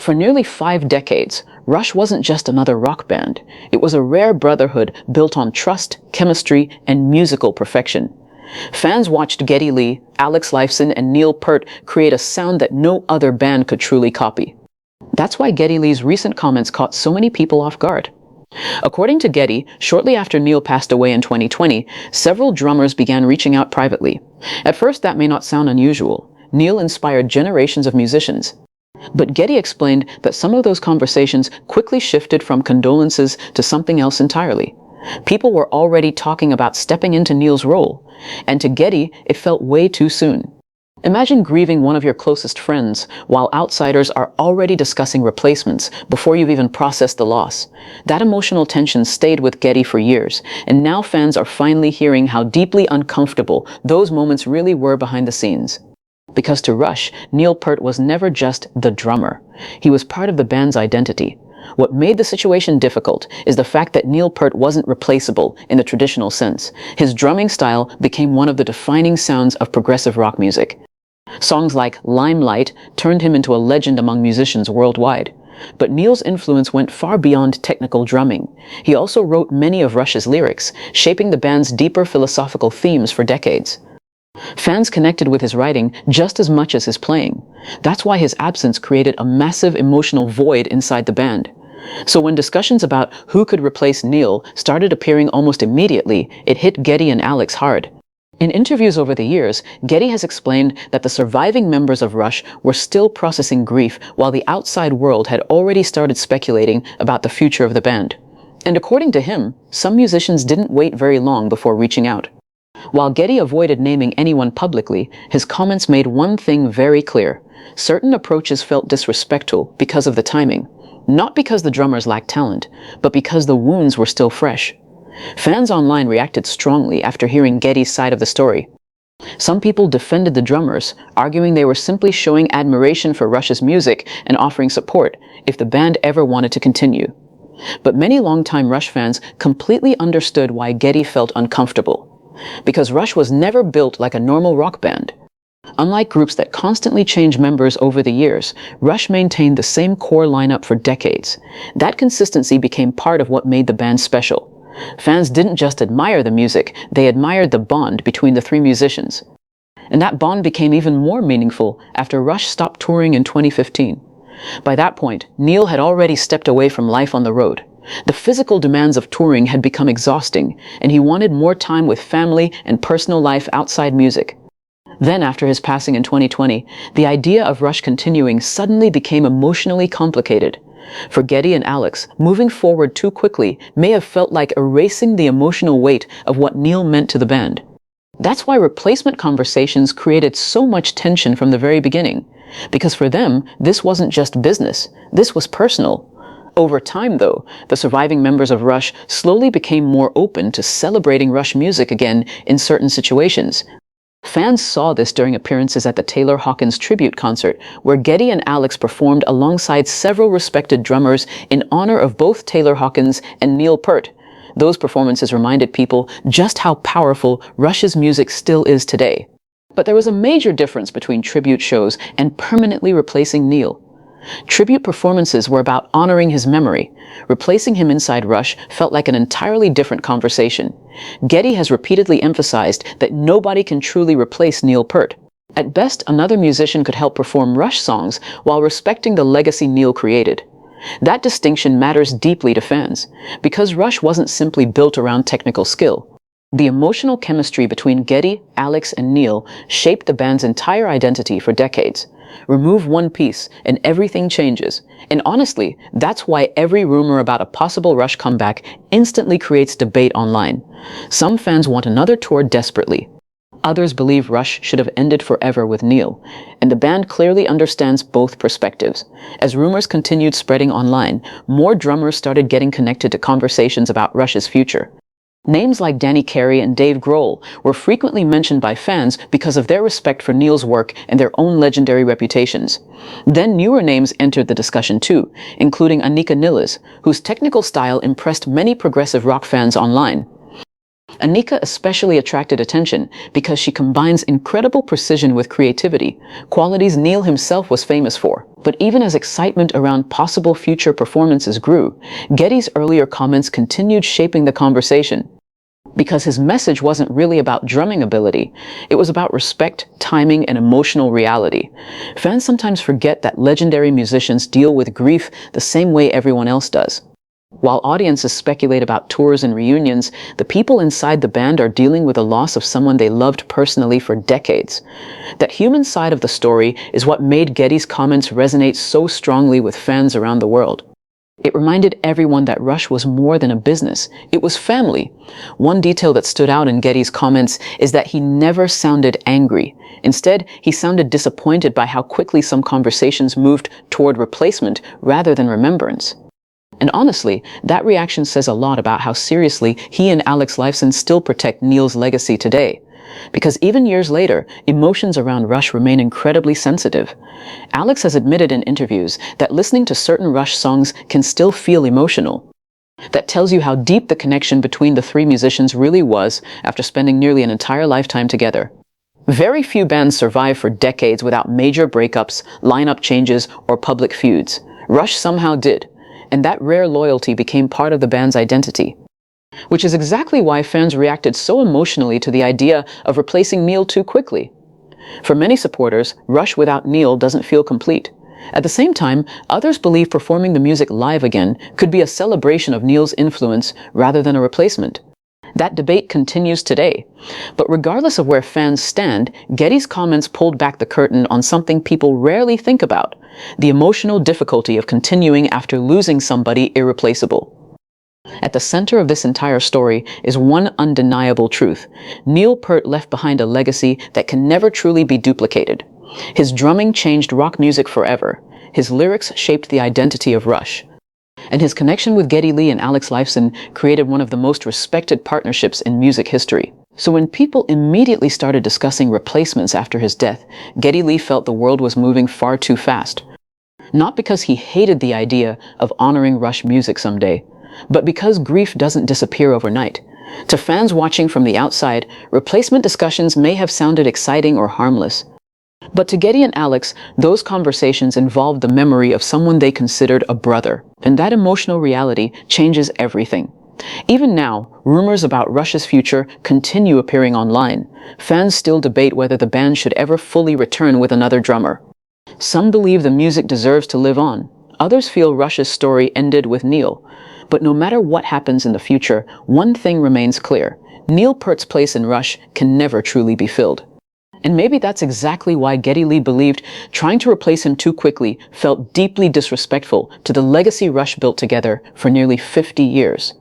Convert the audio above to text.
For nearly 5 decades, Rush wasn't just another rock band. It was a rare brotherhood built on trust, chemistry, and musical perfection. Fans watched Geddy Lee, Alex Lifeson, and Neil Peart create a sound that no other band could truly copy. That's why Geddy Lee's recent comments caught so many people off guard. According to Geddy, shortly after Neil passed away in 2020, several drummers began reaching out privately. At first, that may not sound unusual. Neil inspired generations of musicians. But Geddy explained that some of those conversations quickly shifted from condolences to something else entirely. People were already talking about stepping into Neil's role, and to Geddy, it felt way too soon. Imagine grieving one of your closest friends while outsiders are already discussing replacements before you've even processed the loss. That emotional tension stayed with Geddy for years, and now fans are finally hearing how deeply uncomfortable those moments really were behind the scenes. Because to Rush, Neil Peart was never just the drummer. He was part of the band's identity. What made the situation difficult is the fact that Neil Peart wasn't replaceable in the traditional sense. His drumming style became one of the defining sounds of progressive rock music. Songs like Limelight turned him into a legend among musicians worldwide. But Neil's influence went far beyond technical drumming. He also wrote many of Rush's lyrics, shaping the band's deeper philosophical themes for decades. Fans connected with his writing just as much as his playing. That's why his absence created a massive emotional void inside the band. So when discussions about who could replace Neil started appearing almost immediately, it hit Geddy and Alex hard. In interviews over the years, Geddy has explained that the surviving members of Rush were still processing grief while the outside world had already started speculating about the future of the band. And according to him, some musicians didn't wait very long before reaching out. While Geddy avoided naming anyone publicly, his comments made one thing very clear. Certain approaches felt disrespectful because of the timing. Not because the drummers lacked talent, but because the wounds were still fresh. Fans online reacted strongly after hearing Geddy's side of the story. Some people defended the drummers, arguing they were simply showing admiration for Rush's music and offering support if the band ever wanted to continue. But many longtime Rush fans completely understood why Geddy felt uncomfortable. Because Rush was never built like a normal rock band. Unlike groups that constantly change members over the years, Rush maintained the same core lineup for decades. That consistency became part of what made the band special. Fans didn't just admire the music, they admired the bond between the three musicians. And that bond became even more meaningful after Rush stopped touring in 2015. By that point, Neil had already stepped away from life on the road. The physical demands of touring had become exhausting, and he wanted more time with family and personal life outside music. Then, after his passing in 2020, the idea of Rush continuing suddenly became emotionally complicated. For Geddy and Alex, moving forward too quickly may have felt like erasing the emotional weight of what Neil meant to the band. That's why replacement conversations created so much tension from the very beginning. Because for them, this wasn't just business, this was personal. Over time, though, the surviving members of Rush slowly became more open to celebrating Rush music again in certain situations. Fans saw this during appearances at the Taylor Hawkins tribute concert, where Geddy and Alex performed alongside several respected drummers in honor of both Taylor Hawkins and Neil Peart. Those performances reminded people just how powerful Rush's music still is today. But there was a major difference between tribute shows and permanently replacing Neil. Tribute performances were about honoring his memory. Replacing him inside Rush felt like an entirely different conversation. Geddy has repeatedly emphasized that nobody can truly replace Neil Peart. At best, another musician could help perform Rush songs while respecting the legacy Neil created. That distinction matters deeply to fans, because Rush wasn't simply built around technical skill. The emotional chemistry between Geddy, Alex, and Neil shaped the band's entire identity for decades. Remove one piece, and everything changes. And honestly, that's why every rumor about a possible Rush comeback instantly creates debate online. Some fans want another tour desperately. Others believe Rush should have ended forever with Neil, and the band clearly understands both perspectives. As rumors continued spreading online, more drummers started getting connected to conversations about Rush's future. Names like Danny Carey and Dave Grohl were frequently mentioned by fans because of their respect for Neil's work and their own legendary reputations. Then newer names entered the discussion too, including Anika Nilles, whose technical style impressed many progressive rock fans online. Anika especially attracted attention because she combines incredible precision with creativity, qualities Neil himself was famous for. But even as excitement around possible future performances grew, Geddy's earlier comments continued shaping the conversation. Because his message wasn't really about drumming ability, it was about respect, timing, and emotional reality. Fans sometimes forget that legendary musicians deal with grief the same way everyone else does. While audiences speculate about tours and reunions, the people inside the band are dealing with the loss of someone they loved personally for decades. That human side of the story is what made Geddy's comments resonate so strongly with fans around the world. It reminded everyone that Rush was more than a business. It was family. One detail that stood out in Geddy's comments is that he never sounded angry. Instead, he sounded disappointed by how quickly some conversations moved toward replacement rather than remembrance. And honestly, that reaction says a lot about how seriously he and Alex Lifeson still protect Neil's legacy today. Because even years later, emotions around Rush remain incredibly sensitive. Alex has admitted in interviews that listening to certain Rush songs can still feel emotional. That tells you how deep the connection between the three musicians really was after spending nearly an entire lifetime together. Very few bands survive for decades without major breakups, lineup changes, or public feuds. Rush somehow did. And that rare loyalty became part of the band's identity. Which is exactly why fans reacted so emotionally to the idea of replacing Neil too quickly. For many supporters, Rush without Neil doesn't feel complete. At the same time, others believe performing the music live again could be a celebration of Neil's influence rather than a replacement. That debate continues today. But regardless of where fans stand, Geddy's comments pulled back the curtain on something people rarely think about: the emotional difficulty of continuing after losing somebody irreplaceable. At the center of this entire story is one undeniable truth. Neil Peart left behind a legacy that can never truly be duplicated. His drumming changed rock music forever. His lyrics shaped the identity of Rush. And his connection with Geddy Lee and Alex Lifeson created one of the most respected partnerships in music history. So when people immediately started discussing replacements after his death, Geddy Lee felt the world was moving far too fast. Not because he hated the idea of honoring Rush music someday, but because grief doesn't disappear overnight. To fans watching from the outside, replacement discussions may have sounded exciting or harmless. But to Geddy and Alex, those conversations involved the memory of someone they considered a brother, and that emotional reality changes everything. Even now, rumors about Rush's future continue appearing online. Fans still debate whether the band should ever fully return with another drummer. Some believe the music deserves to live on. Others feel Rush's story ended with Neil. But no matter what happens in the future, one thing remains clear: Neil Peart's place in Rush can never truly be filled. And maybe that's exactly why Geddy Lee believed trying to replace him too quickly felt deeply disrespectful to the legacy Rush built together for nearly 50 years.